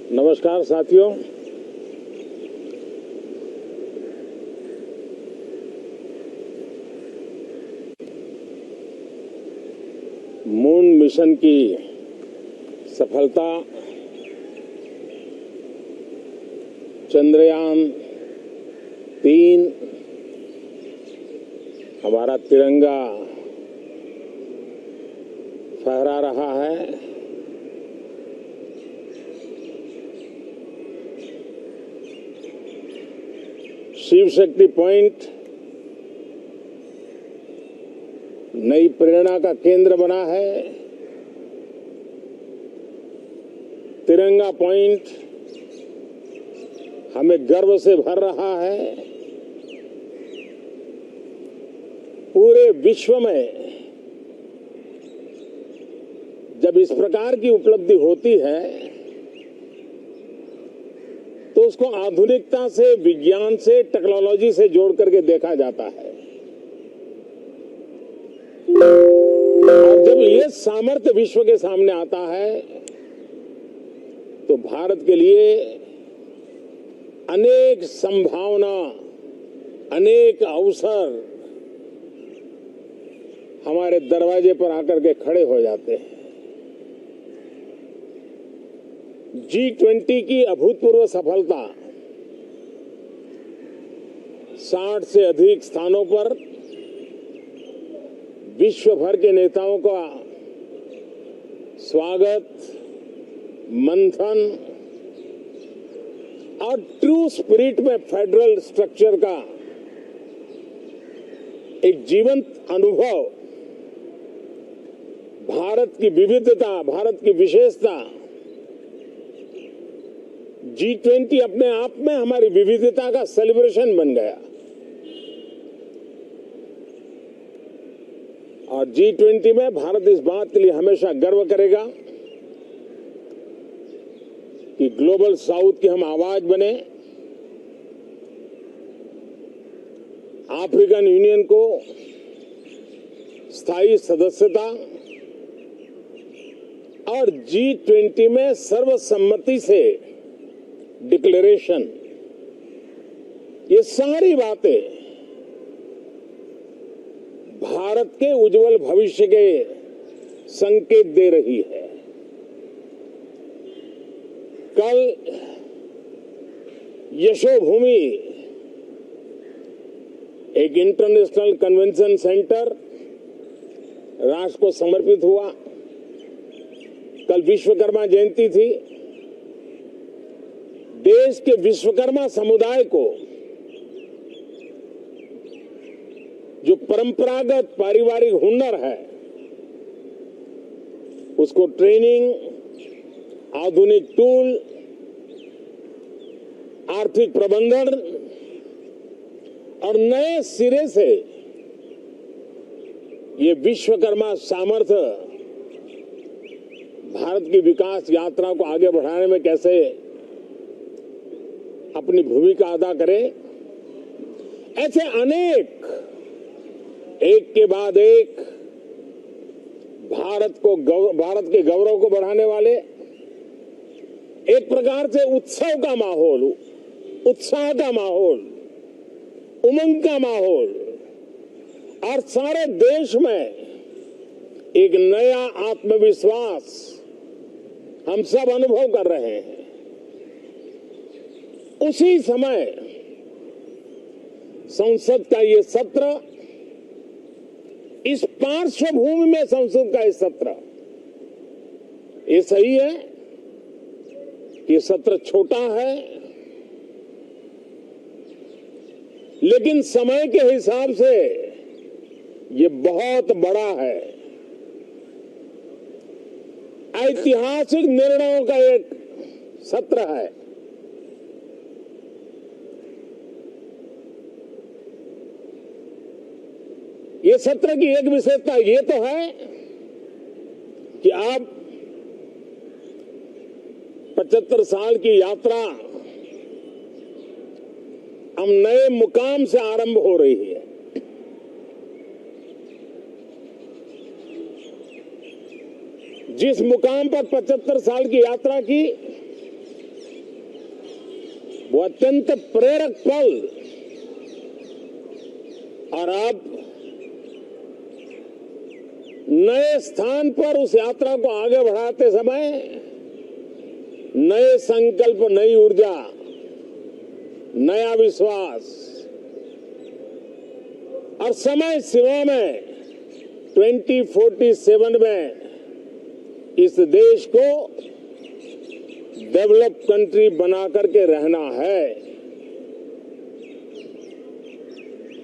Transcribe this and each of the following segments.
नमस्कार साथियों। Moon mission की सफलता, चंद्रयान 3 हमारा तिरंगा फहरा रहा है। शिव शक्ति पॉइंट नई प्रेरणा का केंद्र बना है। तिरंगा पॉइंट हमें गर्व से भर रहा है। पूरे विश्व में जब इस प्रकार की उपलब्धि होती है तो उसको आधुनिकता से, विज्ञान से, टेक्नोलॉजी से जोड़ करके देखा जाता है। और जब ये सामर्थ्य विश्व के सामने आता है तो भारत के लिए अनेक संभावना, अनेक अवसर हमारे दरवाजे पर आकर के खड़े हो जाते हैं। G20 की अभूतपूर्व सफलता, 60 से अधिक स्थानों पर विश्व भर के नेताओं का स्वागत, मंथन और ट्रू स्पिरिट में फेडरल स्ट्रक्चर का एक जीवंत अनुभव, भारत की विविधता, भारत की विशेषता। G20 अपने आप में हमारी विविधता का सेलिब्रेशन बन गया। और G20 में भारत इस बात के लिए हमेशा गर्व करेगा कि ग्लोबल साउथ की हम आवाज बने। अफ्रीकन यूनियन को स्थायी सदस्यता और G20 में सर्वसम्मति से डिक्लेरेशन, ये सारी बातें भारत के उज्जवल भविष्य के संकेत दे रही है। कल यशोभूमि एक इंटरनेशनल कन्वेंशन सेंटर राष्ट्र को समर्पित हुआ। कल विश्वकर्मा जयंती थी। देश के विश्वकर्मा समुदाय को जो परंपरागत पारिवारिक हुनर है उसको ट्रेनिंग, आधुनिक टूल, आर्थिक प्रबंधन और नए सिरे से ये विश्वकर्मा सामर्थ्य भारत की विकास यात्रा को आगे बढ़ाने में कैसे अपनी भूमिका अदा करे। ऐसे अनेक, एक के बाद एक भारत के गौरव को बढ़ाने वाले, एक प्रकार से उत्सव का माहौल, उत्साह का माहौल, उमंग का माहौल और सारे देश में एक नया आत्मविश्वास हम सब अनुभव कर रहे हैं। उसी समय संसद का ये सत्र, इस पार्श्वभूमि में संसद का ये सत्र, ये सही है कि सत्र छोटा है, लेकिन समय के हिसाब से ये बहुत बड़ा है। ऐतिहासिक निर्णयों का एक सत्र है। ये सत्र की एक विशेषता ये तो है कि आप 75 साल की यात्रा हम नए मुकाम से आरंभ हो रही है। जिस मुकाम पर 75 साल की यात्रा की, वो अत्यंत प्रेरक पल और अब नए स्थान पर उस यात्रा को आगे बढ़ाते समय नए संकल्प, नई ऊर्जा, नया विश्वास और समय सीमा में 2047 में इस देश को डेवलप कंट्री बना करके रहना है।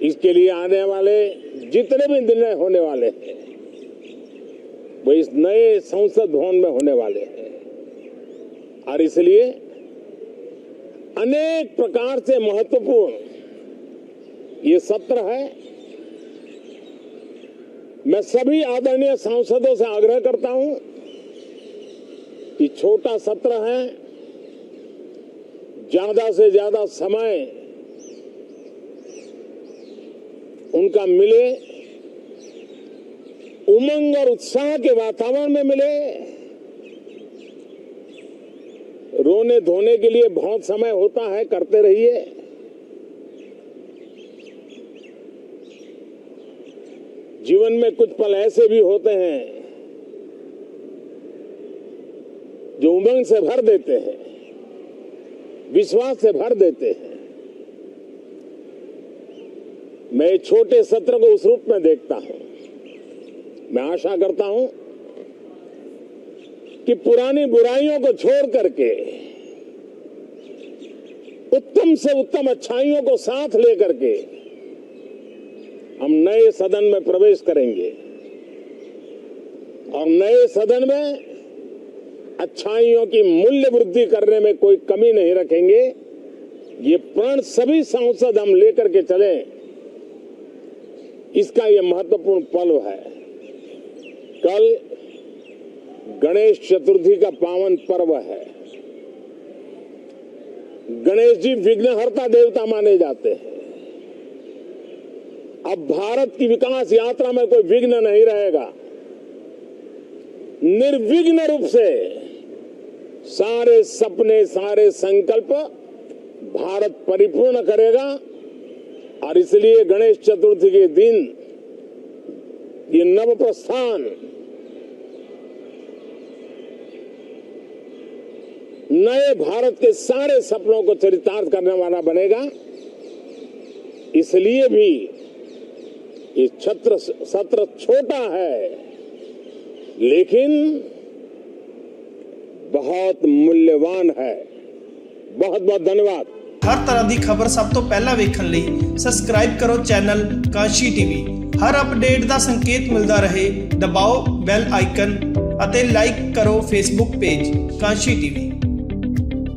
इसके लिए आने वाले जितने भी निर्णय होने वाले हैं वो इस नए संसद भवन में होने वाले हैं और इसलिए अनेक प्रकार से महत्वपूर्ण ये सत्र है। मैं सभी आदरणीय सांसदों से आग्रह करता हूं कि छोटा सत्र है, ज्यादा से ज्यादा समय उनका मिले, उमंग और उत्साह के वातावरण में मिले। रोने धोने के लिए बहुत समय होता है, करते रहिए। जीवन में कुछ पल ऐसे भी होते हैं जो उमंग से भर देते हैं, विश्वास से भर देते हैं। मैं छोटे सत्र को उस रूप में देखता हूं। मैं आशा करता हूं कि पुरानी बुराइयों को छोड़ करके उत्तम से उत्तम अच्छाइयों को साथ लेकर के हम नए सदन में प्रवेश करेंगे और नए सदन में अच्छाइयों की मूल्य वृद्धि करने में कोई कमी नहीं रखेंगे। ये प्रण सभी सांसद हम लेकर के चले, इसका ये महत्वपूर्ण पल है। कल गणेश चतुर्थी का पावन पर्व है। गणेश जी विघ्नहर्ता देवता माने जाते हैं। अब भारत की विकास यात्रा में कोई विघ्न नहीं रहेगा। निर्विघ्न रूप से सारे सपने, सारे संकल्प भारत परिपूर्ण करेगा और इसलिए गणेश चतुर्थी के दिन ये नव प्रस्थान नए भारत के सारे सपनों को चरितार्थ करने वाला बनेगा। इसलिए भी ये सत्र छोटा है लेकिन बहुत मूल्यवान है। बहुत बहुत धन्यवाद। हर तरह की खबर सब तो पहला वेखण लई सबसक्राइब करो चैनल कांशी टीवी। हर अपडेट का संकेत मिलता रहे दबाओ बैल आइकन अते लाइक करो फेसबुक पेज कांशी टीवी।